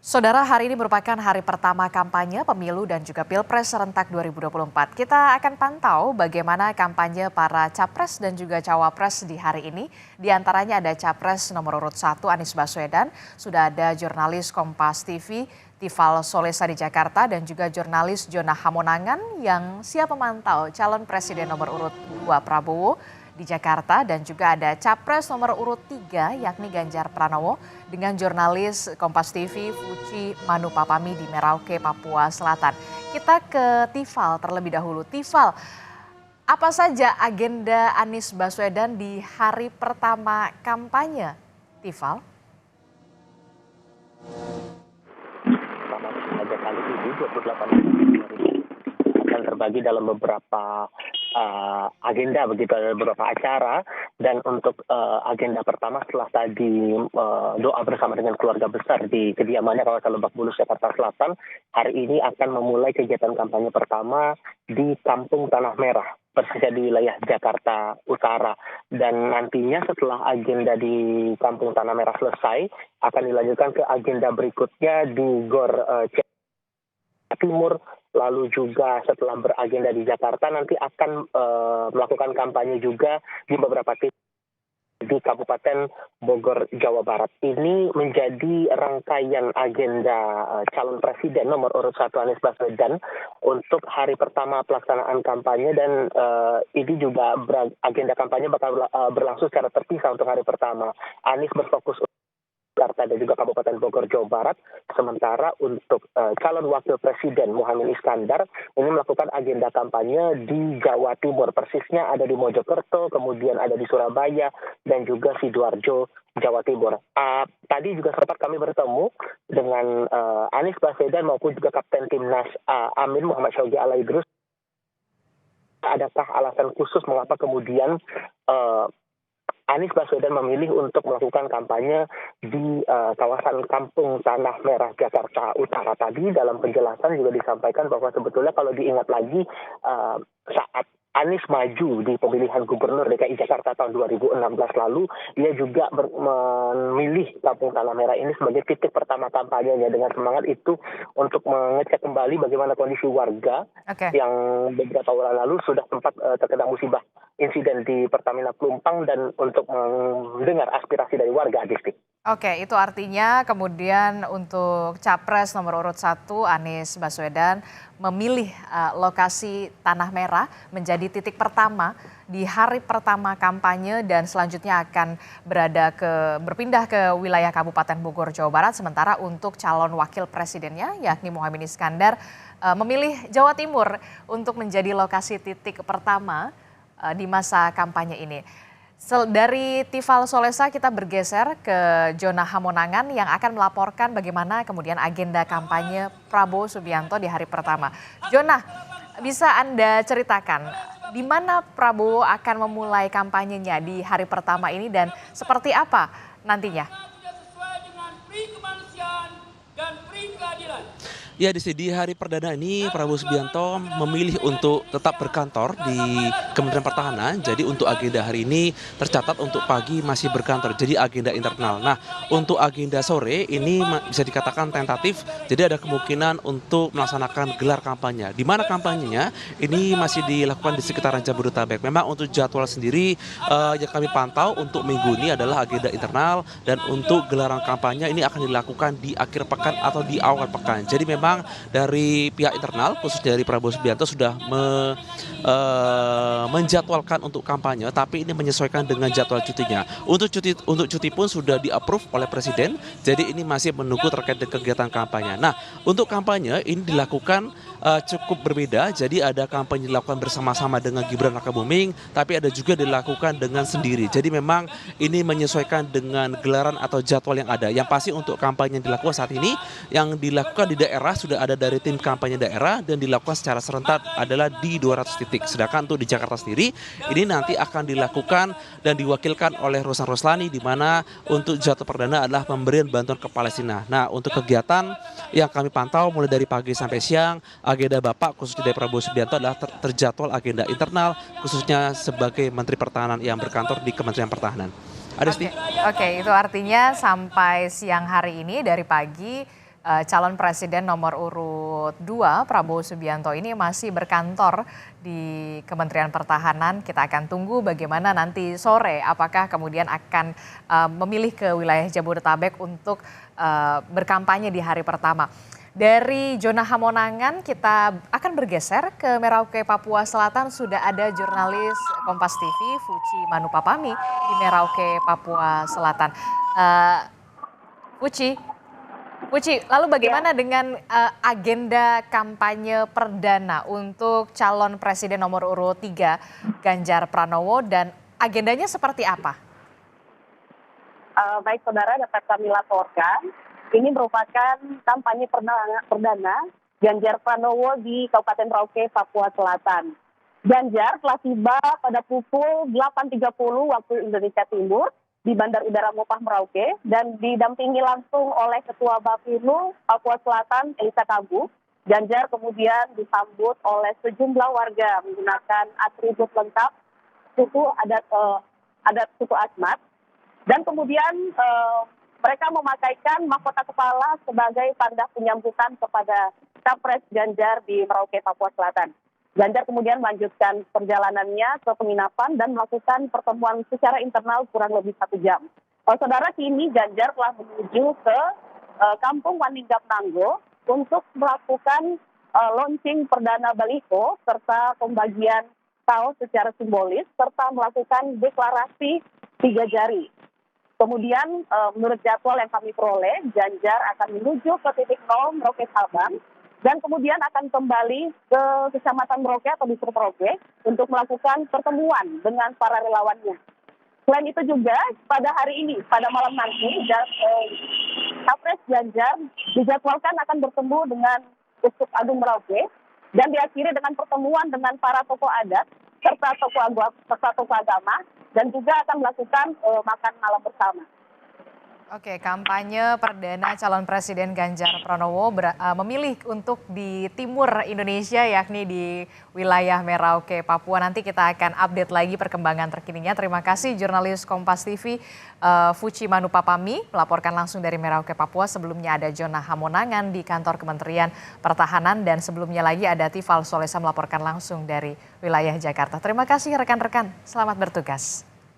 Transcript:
Saudara, hari ini merupakan hari pertama kampanye pemilu dan juga Pilpres serentak 2024. Kita akan pantau bagaimana kampanye para capres dan juga cawapres di hari ini. Di antaranya ada capres nomor urut 1 Anies Baswedan, sudah ada jurnalis Kompas TV Tifal Solesa di Jakarta dan juga jurnalis Jona Hamonangan yang siap memantau calon presiden nomor urut 2 Prabowo di Jakarta, dan juga ada capres nomor urut 3 yakni Ganjar Pranowo dengan jurnalis Kompas TV Fuci Manupapami di Merauke, Papua Selatan. Kita ke Tifal terlebih dahulu. Tifal, apa saja agenda Anies Baswedan di hari pertama kampanye? Tifal? Selamat pada kali ini 28 akan terbagi dalam beberapa agenda, begitu, ada beberapa acara. Dan untuk agenda pertama setelah tadi doa bersama dengan keluarga besar di kediamannya kawasan Lebak Bulus, Jakarta Selatan, hari ini akan memulai kegiatan kampanye pertama di Kampung Tanah Merah, persisnya di wilayah Jakarta Utara. Dan nantinya setelah agenda di Kampung Tanah Merah selesai, akan dilanjutkan ke agenda berikutnya di Gor Timur. Lalu juga setelah beragenda di Jakarta, nanti akan melakukan kampanye juga di beberapa titik di Kabupaten Bogor, Jawa Barat. Ini menjadi rangkaian agenda calon presiden nomor urut 1 Anies Baswedan untuk hari pertama pelaksanaan kampanye. Dan ini juga agenda kampanye bakal berlangsung secara terpisah untuk hari pertama. Anies berfokus Jakarta dan juga Kabupaten Bogor, Jawa Barat. Sementara untuk calon wakil presiden Muhaimin Iskandar ini melakukan agenda kampanye di Jawa Timur. Persisnya ada di Mojokerto, kemudian ada di Surabaya, dan juga Sidoarjo, Jawa Timur. Tadi juga sempat kami bertemu dengan Anies Baswedan maupun juga Kapten Timnas Amin Muhammad Syawgi Alaidrus. Adakah alasan khusus mengapa kemudian Anies Baswedan memilih untuk melakukan kampanye di kawasan Kampung Tanah Merah, Jakarta Utara? Tadi dalam penjelasan juga disampaikan bahwa sebetulnya kalau diingat lagi saat Anies maju di pemilihan Gubernur DKI Jakarta tahun 2016 lalu, dia juga memilih Kampung Tanah Merah ini sebagai titik pertama kampanyenya, dengan semangat itu untuk mengecek kembali bagaimana kondisi warga yang beberapa bulan lalu sudah sempat terkena musibah insiden di Pertamina Pelumpang, dan untuk mendengar aspirasi dari warga, Adisti. Oke, itu artinya kemudian untuk capres nomor urut 1 Anies Baswedan memilih lokasi Tanah Merah menjadi titik pertama di hari pertama kampanye, dan selanjutnya akan berpindah ke wilayah Kabupaten Bogor, Jawa Barat. Sementara untuk calon wakil presidennya yakni Muhaimin Iskandar memilih Jawa Timur untuk menjadi lokasi titik pertama di masa kampanye ini. Dari Tifal Solesa kita bergeser ke Jona Hamonangan yang akan melaporkan bagaimana kemudian agenda kampanye Prabowo Subianto di hari pertama. Jona, bisa Anda ceritakan di mana Prabowo akan memulai kampanyenya di hari pertama ini dan seperti apa nantinya? Sesuai dengan pri kemanusiaan dan pri keadilan. Ya, di hari perdana ini Prabowo Subianto memilih untuk tetap berkantor di Kementerian Pertahanan. Jadi untuk agenda hari ini tercatat untuk pagi masih berkantor, jadi agenda internal. Nah, untuk agenda sore ini bisa dikatakan tentatif, jadi ada kemungkinan untuk melaksanakan gelar kampanye. Di mana kampanyenya ini masih dilakukan di sekitaran Jabodetabek. Memang untuk jadwal sendiri yang kami pantau untuk minggu ini adalah agenda internal, dan untuk gelaran kampanye ini akan dilakukan di akhir pekan atau di awal pekan. Jadi memang dari pihak internal, khusus dari Prabowo Subianto, sudah menjadwalkan untuk kampanye, tapi ini menyesuaikan dengan jadwal cutinya. Untuk cuti pun sudah di-approve oleh Presiden, jadi ini masih menunggu terkait dengan kegiatan kampanye. Nah, untuk kampanye ini dilakukan cukup berbeda, jadi ada kampanye dilakukan bersama-sama dengan Gibran Rakabuming, tapi ada juga dilakukan dengan sendiri. Jadi memang ini menyesuaikan dengan gelaran atau jadwal yang ada. Yang pasti untuk kampanye yang dilakukan saat ini, yang dilakukan di daerah sudah ada dari tim kampanye daerah dan dilakukan secara serentak adalah di 200 titik. Sedangkan untuk di Jakarta sendiri ini nanti akan dilakukan dan diwakilkan oleh Rosan Roslani, di mana untuk jadwal perdana adalah pemberian bantuan ke Palestina. Nah, untuk kegiatan yang kami pantau mulai dari pagi sampai siang, agenda Bapak khususnya dari Prabowo Subianto adalah terjadwal agenda internal, khususnya sebagai Menteri Pertahanan yang berkantor di Kementerian Pertahanan. Oke, itu artinya sampai siang hari ini dari pagi calon presiden nomor urut 2 Prabowo Subianto ini masih berkantor di Kementerian Pertahanan. Kita akan tunggu bagaimana nanti sore apakah kemudian akan memilih ke wilayah Jabodetabek untuk berkampanye di hari pertama. Dari zona Hamonangan kita akan bergeser ke Merauke, Papua Selatan. Sudah ada jurnalis Kompas TV, Fuci Manupapami di Merauke, Papua Selatan. Fuci, lalu bagaimana dengan agenda kampanye perdana untuk calon presiden nomor urut 3 Ganjar Pranowo dan agendanya seperti apa? Baik saudara, dapat kami laporkan. Ini merupakan kampanye perdana Ganjar Pranowo di Kabupaten Merauke, Papua Selatan. Ganjar telah tiba pada pukul 8.30 waktu Indonesia Timur di Bandar Udara Mopah Merauke dan didampingi langsung oleh Ketua Bapinu Papua Selatan Elisa Kabu. Ganjar kemudian disambut oleh sejumlah warga menggunakan atribut lengkap suku adat suku Asmat dan kemudian mereka memakaikan mahkota kepala sebagai tanda penyambutan kepada Capres Ganjar di Merauke, Papua Selatan. Ganjar kemudian melanjutkan perjalanannya ke penginapan dan melakukan pertemuan secara internal kurang lebih 1 jam. Saudara, kini Ganjar telah menuju ke Kampung Waninggap Nanggo untuk melakukan launching perdana baliho serta pembagian kaos secara simbolis serta melakukan deklarasi 3 jari. Kemudian menurut jadwal yang kami peroleh, Ganjar akan menuju ke titik 0 Merauke Sabang dan kemudian akan kembali ke Kecamatan Merauke atau Distrik Merauke untuk melakukan pertemuan dengan para relawannya. Selain itu juga pada hari ini, pada malam nanti, Capres Ganjar dijadwalkan akan bertemu dengan Uskup Agung Merauke dan diakhiri dengan pertemuan dengan para tokoh adat serta tokoh agama dan juga akan melakukan makan malam bersama. Oke, kampanye perdana calon presiden Ganjar Pranowo memilih untuk di timur Indonesia yakni di wilayah Merauke, Papua. Nanti kita akan update lagi perkembangan terkininya. Terima kasih jurnalis Kompas TV Fuci Manupapami melaporkan langsung dari Merauke, Papua. Sebelumnya ada Jona Hamonangan di kantor Kementerian Pertahanan dan sebelumnya lagi ada Tifal Solesa melaporkan langsung dari wilayah Jakarta. Terima kasih rekan-rekan, selamat bertugas.